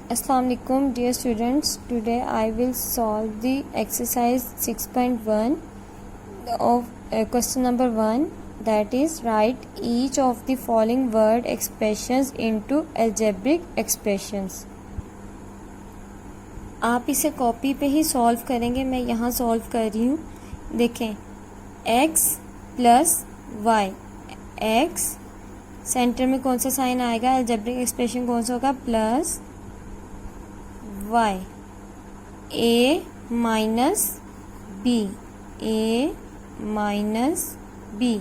Assalamu alaikum dear students. Today I will solve the exercise 6.1 of question number 1, that is write each of the following word expressions into algebraic expressions. आप इसे copy पे ही solve करेंगे. मैं यहाँ solve कर रही हूँ. देखें x plus y. x centre में कौन सा साइन आएगा, अलजेब्रिक एक्सप्रेशन कौन सा होगा, plus y. a minus b, a minus b.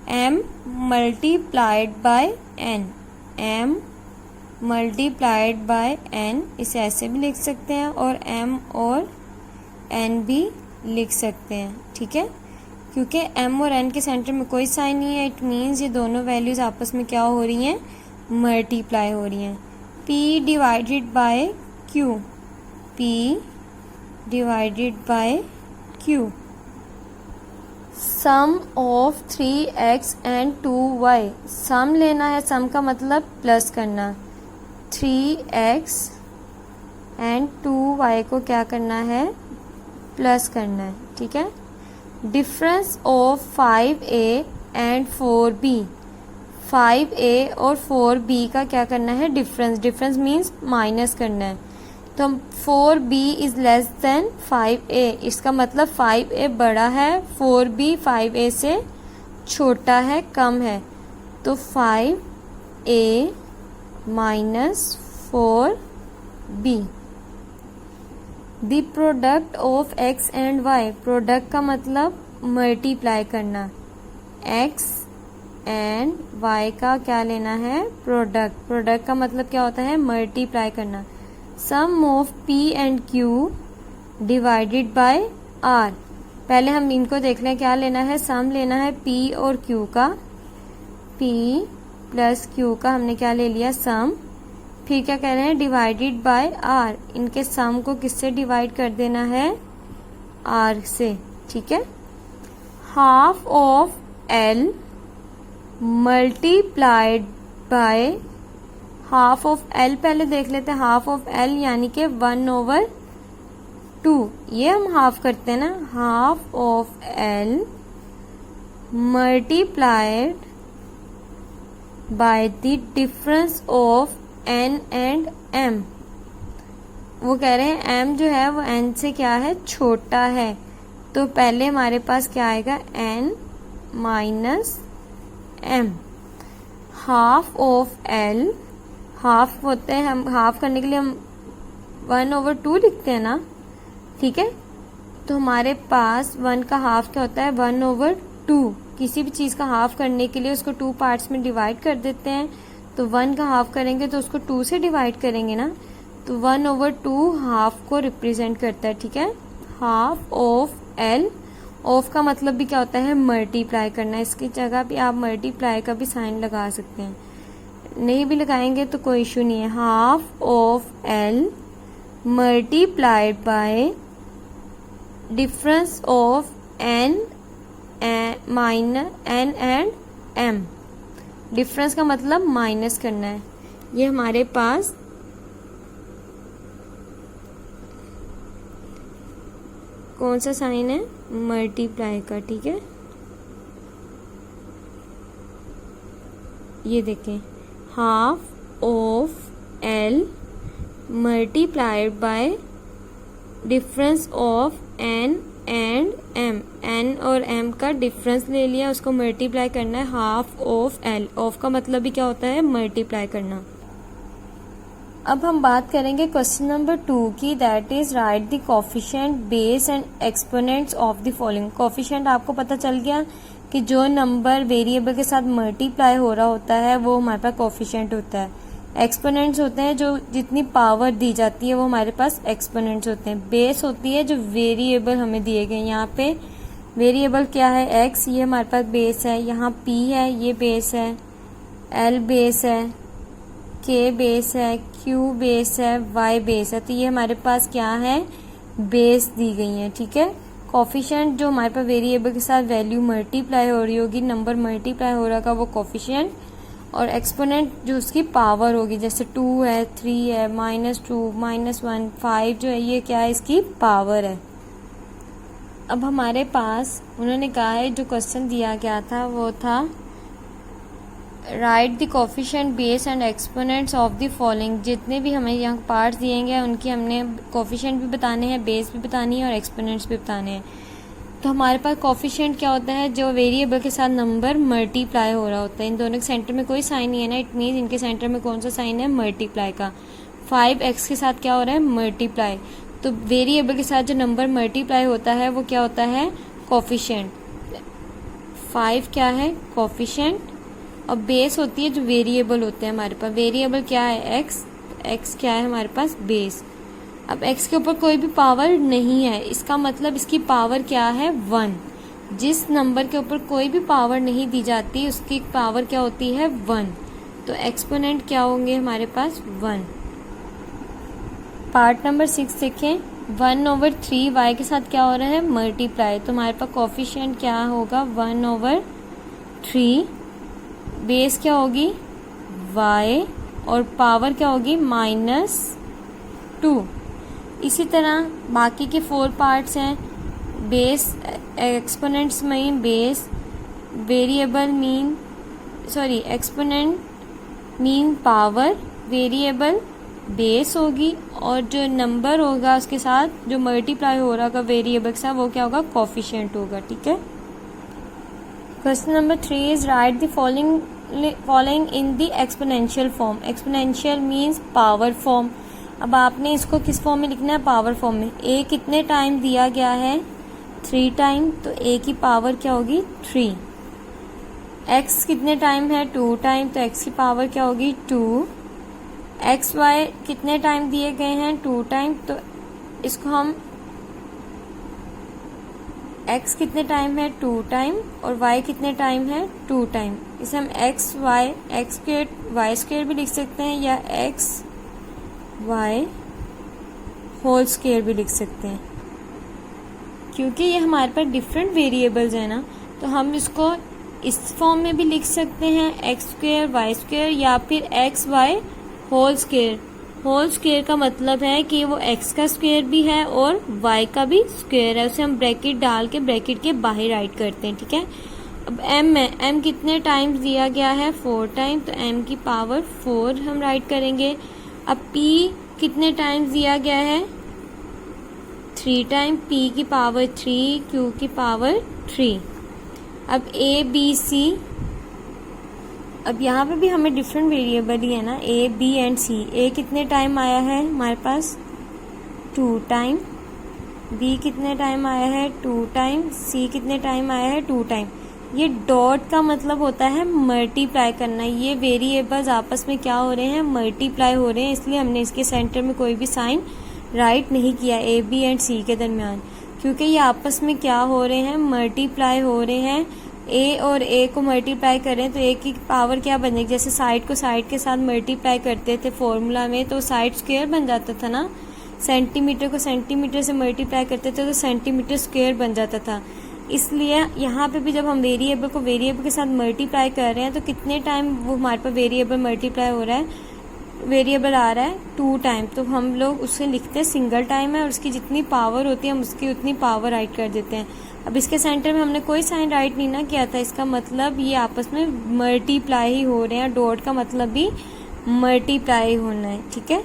m multiplied by n, m multiplied by n. इसे ऐसे भी लिख सकते हैं और m और n भी लिख सकते हैं. ठीक है, क्योंकि m और n के सेंटर में कोई साइन नहीं है. इट मीन्स ये दोनों वैल्यूज आपस में क्या हो रही हैं, मल्टीप्लाई हो रही हैं. p divided by q, p divided by q. Sum of 3x and 2y. Sum लेना है, सम का मतलब प्लस करना. 3x एंड 2y को क्या करना है, प्लस करना है. ठीक है. Difference of 5a and 4b. 5a और 4b का क्या करना है, डिफरेंस. डिफरेंस मीन्स माइनस करना है. तो 4b is less than 5a. इसका मतलब 5a बड़ा है, 4b 5a से छोटा है, कम है. तो 5a minus 4b. The product of x and y. Product का मतलब मल्टीप्लाई करना. x एंड y का क्या लेना है, प्रोडक्ट. प्रोडक्ट का मतलब क्या होता है, मल्टीप्लाई करना. Sum of p and q divided by r. पहले हम इनको देख लें, क्या लेना है, सम लेना है p और q का. p प्लस q का हमने क्या ले लिया, सम. फिर क्या कह रहे हैं, डिवाइडेड बाय r. इनके सम को किससे डिवाइड कर देना है, r से. ठीक है. Half of l multiplied by half of l. पहले देख लेते हैं हाफ ऑफ l यानी कि 1/2. ये हम हाफ करते हैं ना. Half of l multiplied by the difference of n and m. वो कह रहे हैं m जो है वो n से क्या है, छोटा है. तो पहले हमारे पास क्या आएगा, n minus m. Half of l, half होते हैं, हम हाफ करने के लिए हम 1/2 लिखते हैं ना. ठीक है. तो हमारे पास 1 का हाफ क्या होता है, 1/2. किसी भी चीज़ का हाफ करने के लिए उसको 2 पार्ट्स में डिवाइड कर देते हैं. तो 1 का हाफ करेंगे तो उसको 2 से डिवाइड करेंगे ना. तो 1/2 हाफ को रिप्रेजेंट करता है. ठीक है. Half of l. ऑफ का मतलब भी क्या होता है, मल्टीप्लाई करना. इसकी जगह भी आप मल्टीप्लाई का भी साइन लगा सकते हैं. नहीं भी लगाएंगे तो कोई इशू नहीं है. Half of l multiplied by difference of n minus n and m. Difference का मतलब माइनस करना है. ये हमारे पास कौन सा साइन है, मल्टीप्लाई का. ठीक है. ये देखें, half of l multiplied by difference of n and m. n और m का डिफरेंस ले लिया, उसको मल्टीप्लाई करना है. Half of l. ऑफ का मतलब भी क्या होता है, मल्टीप्लाई करना. अब हम बात करेंगे क्वेश्चन नंबर 2 की, that is right the coefficient, base and exponents of the following. Coefficient आपको पता चल गया कि जो नंबर वेरिएबल के साथ मल्टीप्लाई हो रहा होता है वो हमारे पास कोफिशिएंट होता है. एक्सपोनेंट्स होते हैं जो जितनी पावर दी जाती है वो हमारे पास एक्सपोनेंट्स होते हैं. बेस होती है जो वेरिएबल हमें दिए गए. यहाँ पे वेरिएबल क्या है, x. ये हमारे पास बेस है. यहाँ p है, ये बेस है. l बेस है, k बेस है, q बेस है, y बेस है. तो ये हमारे पास क्या है, बेस दी गई है. ठीक है. कोफिशिएंट जो हमारे पास वेरिएबल के साथ वैल्यू मल्टीप्लाई हो रही होगी, नंबर मल्टीप्लाई हो रहा होगा, वो कोफिशिएंट और एक्सपोनेंट जो उसकी पावर होगी, जैसे 2 है, 3 है, -2, -1, 5 जो है ये क्या है, इसकी पावर है। अब हमारे पास उन्होंने कहा है जो क्वेश्चन दिया गया था वो था right the coefficient base and exponents of the following. जितने भी हमें यहाँ पार्ट्स दिए गए उनकी हमने कोफिशिएंट भी बताने हैं, बेस भी बतानी है और एक्सपोनेंट्स भी बताने हैं। तो हमारे पास कोफिशिएंट क्या होता है, जो वेरिएबल के साथ नंबर मल्टीप्लाई हो रहा होता है। इन दोनों के सेंटर में कोई साइन नहीं है ना, इट मीन्स इनके सेंटर में कौन सा साइन है, मल्टीप्लाई का। 5x के साथ क्या हो रहा है, मल्टीप्लाई। तो वेरिएबल के साथ जो नंबर मल्टीप्लाई होता है वो क्या होता है, कोफिशिएंट। 5 क्या है, कोफिशिएंट, और बेस होती है जो वेरिएबल होते हैं हमारे पास। वेरिएबल क्या है, x क्या है हमारे पास, बेस। अब x के ऊपर कोई भी पावर नहीं है, इसका मतलब इसकी पावर क्या है, 1। जिस नंबर के ऊपर कोई भी पावर नहीं दी जाती उसकी पावर क्या होती है, 1। तो एक्सपोनेंट क्या होंगे हमारे पास, 1। पार्ट नंबर 6 देखें, 1/3 y के साथ क्या हो रहा है, मल्टीप्लाई। तो हमारे पास कोफिशिएंट क्या होगा, 1/3, बेस क्या होगी, y, और पावर क्या होगी, -2। इसी तरह बाकी के 4 पार्ट्स हैं, बेस, एक्सपोनेंट्स में base, variable mean exponent mean power, variable base होगी, और जो नंबर होगा उसके साथ जो मल्टीप्लाई हो रहा होगा वेरिएबल के साथ वो क्या होगा, कोफिशिएंट होगा। ठीक है। Question number 3 is right the following in the exponential form. Exponential means power form. अब आपने इसको किस फॉर्म में लिखना है, पावर फॉर्म में। a कितने टाइम दिया गया है, 3 टाइम, तो a की पावर क्या होगी, 3। x कितने टाइम है, 2 टाइम, तो x की पावर क्या होगी, 2। x y कितने टाइम दिए गए हैं, 2 टाइम, तो इसको हम x कितने टाइम है, 2 टाइम, और y कितने टाइम है, 2 टाइम। इसे हम x स्क्वेयर y स्क्वेयर भी लिख सकते हैं, या x y होल स्क्वेयर भी लिख सकते हैं। क्योंकि ये हमारे पास डिफरेंट वेरिएबल्स हैं ना, तो हम इसको इस फॉर्म में भी लिख सकते हैं, x स्क्वेयर y स्क्वेयर, या फिर x y whole square. Whole square का मतलब है कि वो x का स्क्वेयर भी है और y का भी स्क्वेयर है, उसे हम ब्रैकेट डाल के ब्रैकेट के बाहर राइट करते हैं। ठीक है। अब m है, m कितने टाइम्स दिया गया है, 4 टाइम, तो m की पावर 4 हम राइट करेंगे। अब p कितने टाइम्स दिया गया है, 3 टाइम, p की पावर 3, q की पावर 3। अब a b c, अब यहाँ पे भी हमें डिफरेंट वेरिएबल ही है ना, a b and c। a कितने टाइम आया है हमारे पास, 2 टाइम, b कितने टाइम आया है, 2 टाइम, c कितने टाइम आया है, 2 टाइम। ये डॉट का मतलब होता है मल्टीप्लाई करना। ये वेरिएबल्स आपस में क्या हो रहे हैं, मल्टीप्लाई हो रहे हैं, इसलिए हमने इसके सेंटर में कोई भी साइन राइट नहीं किया a b एंड c के दरमियान, क्योंकि ये आपस में क्या हो रहे हैं, मल्टीप्लाई हो रहे हैं। a और a को मल्टीप्लाई करें तो a की पावर क्या बनेगी, जैसे साइड को साइड के साथ मल्टीप्लाई करते थे फॉर्मूला में तो साइड स्क्वायर बन जाता था ना, सेंटीमीटर को सेंटीमीटर से मल्टीप्लाई करते थे तो सेंटीमीटर स्क्वायर बन जाता था। इसलिए यहाँ पे भी जब हम वेरिएबल को वेरिएबल के साथ मल्टीप्लाई कर रहे हैं तो कितने टाइम वो हमारे पास वेरिएबल मल्टीप्लाई हो रहा है, वेरिएबल आ रहा है 2 टाइम, तो हम लोग उसे लिखते हैं सिंगल टाइम है और उसकी जितनी पावर होती है हम उसकी उतनी पावर राइट कर देते हैं। अब इसके सेंटर में हमने कोई साइन राइट नहीं ना किया था, इसका मतलब ये आपस में मल्टीप्लाई ही हो रहे हैं। डॉट का मतलब भी मल्टीप्लाई होना है। ठीक है।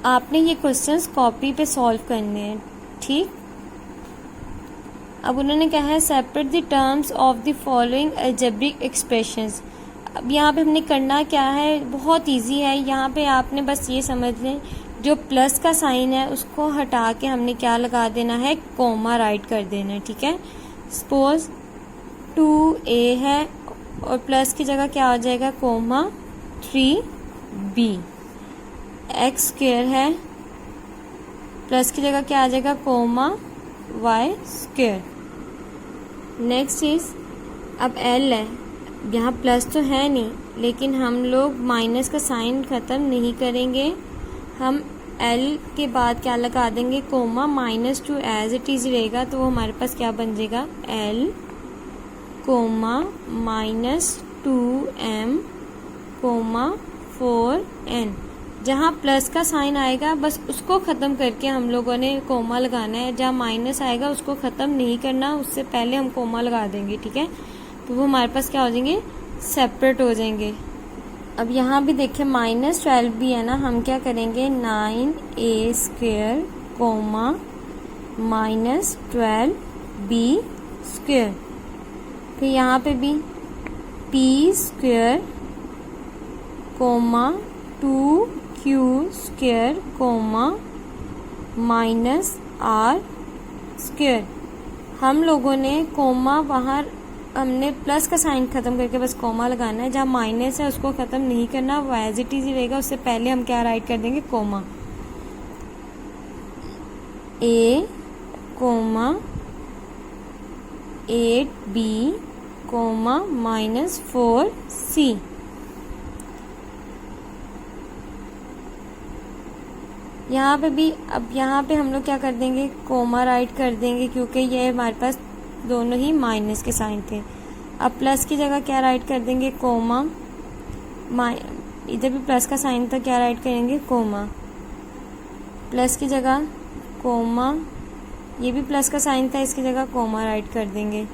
आपने ये क्वेश्चंस कॉपी पे सॉल्व करने हैं। ठीक। अब उन्होंने कहा है separate the terms of the following algebraic expressions. अब यहाँ पे हमने करना क्या है, बहुत इजी है। यहाँ पे आपने बस ये समझ लें, जो प्लस का साइन है उसको हटा के हमने क्या लगा देना है, कोमा राइट कर देना है। ठीक है। सपोज 2a है और प्लस की जगह क्या हो जाएगा, कोमा 3b। x स्क्वेयर है, प्लस की जगह क्या आ जाएगा, comma y square. Next is, अब l है, यहाँ प्लस तो है नहीं लेकिन हम लोग माइनस का साइन ख़त्म नहीं करेंगे, हम l के बाद क्या लगा देंगे, कोमा -2 एज इट इज़ रहेगा, तो वो हमारे पास क्या बन जाएगा, l कोमा 2m, 4n। जहाँ प्लस का साइन आएगा बस उसको ख़त्म करके हम लोगों ने कोमा लगाना है, जहाँ माइनस आएगा उसको ख़त्म नहीं करना, उससे पहले हम कोमा लगा देंगे, ठीक है। तो वो हमारे पास क्या हो जाएंगे, सेपरेट हो जाएंगे। अब यहाँ भी देखिए -12 भी है ना, हम क्या करेंगे 9a² कोमा -12b²। फिर यहाँ पे भी p² coma 2q² coma -r²। हम लोगों ने कोमा वहाँ हमने प्लस का साइन ख़त्म करके बस कोमा लगाना है, जहाँ माइनस है उसको ख़त्म नहीं करना, वो एज इट इज़ ही रहेगा। उससे पहले हम क्या राइट कर देंगे, coma. a coma 8b coma -4c। यहाँ पे भी अब यहाँ पे हम लोग क्या कर देंगे, कोमा राइट कर देंगे, क्योंकि ये हमारे पास दोनों ही माइनस के साइन थे। अब प्लस की जगह क्या राइट कर देंगे, कोमा। इधर भी प्लस का साइन था, क्या राइट करेंगे, कोमा। प्लस की जगह कोमा, ये भी प्लस का साइन था, इसकी जगह कोमा राइट कर देंगे।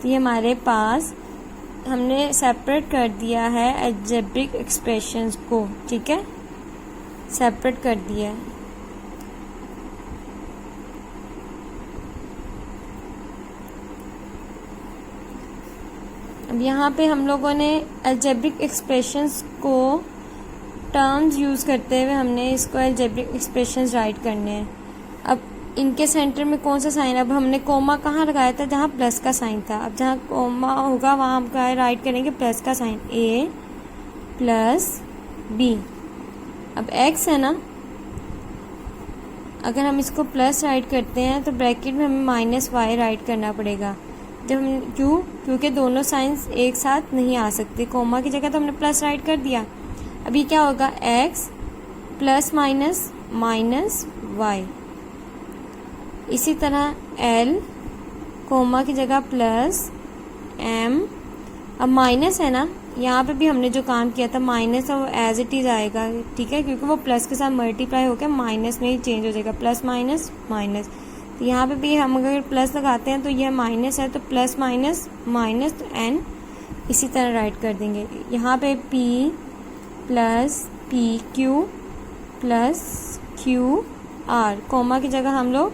तो ये हमारे पास हमने सेपरेट कर दिया है अलजेब्रिक एक्सप्रेशंस को, ठीक है, सेपरेट कर दिया है। अब यहाँ पे हम लोगों ने अलजेब्रिक एक्सप्रेशंस को टर्म्स यूज़ करते हुए हमने इसको अलजेब्रिक एक्सप्रेशंस राइट करने हैं। अब इनके सेंटर में कौन सा साइन, अब हमने कोमा कहाँ लगाया था, जहाँ प्लस का साइन था। अब जहाँ कोमा होगा वहाँ हम क्या राइट करेंगे, प्लस का साइन, a + b। अब x है ना, अगर हम इसको प्लस राइट करते हैं तो ब्रैकेट में हमें -y राइट करना पड़ेगा। जब हम क्योंकि दोनों साइंस एक साथ नहीं आ सकते, कोमा की जगह तो हमने प्लस राइट कर दिया। अभी क्या होगा, x ± -y। इसी तरह l कोमा की जगह +m। अब माइनस है ना, यहाँ पे भी हमने जो काम किया था माइनस है वो एज इट इज़ आएगा, ठीक है, क्योंकि वो प्लस के साथ मल्टीप्लाई होकर माइनस में ही चेंज हो जाएगा, प्लस माइनस माइनस। तो यहाँ पे भी हम अगर प्लस लगाते हैं तो यह माइनस है, तो प्लस माइनस माइनस, तो n इसी तरह राइट कर देंगे। यहाँ पे p + pq + qr, कोमा की जगह हम लोग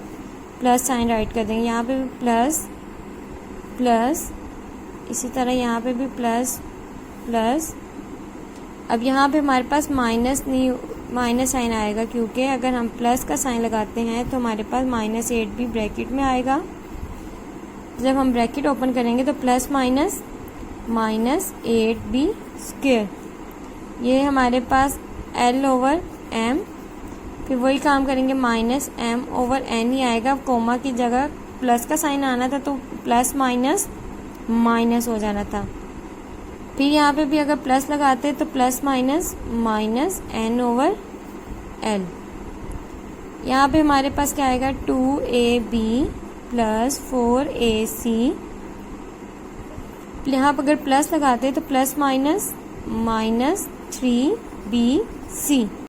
प्लस साइन राइट कर देंगे। यहाँ पे भी प्लस प्लस, इसी तरह यहाँ पे भी प्लस प्लस। अब यहाँ पे हमारे पास माइनस साइन आएगा, क्योंकि अगर हम प्लस का साइन लगाते हैं तो हमारे पास -8 भी ब्रैकेट में आएगा। जब हम ब्रैकेट ओपन करेंगे तो प्लस माइनस -8b²। ये हमारे पास l/m, फिर वही काम करेंगे -m/n ही आएगा। कोमा की जगह प्लस का साइन आना था तो प्लस माइनस माइनस हो जाना था। फिर यहाँ पे भी अगर प्लस लगाते तो प्लस माइनस -n/l। यहाँ पे हमारे पास क्या आएगा, 2ab + 4ac। यहाँ पर अगर प्लस लगाते तो प्लस माइनस -3bc।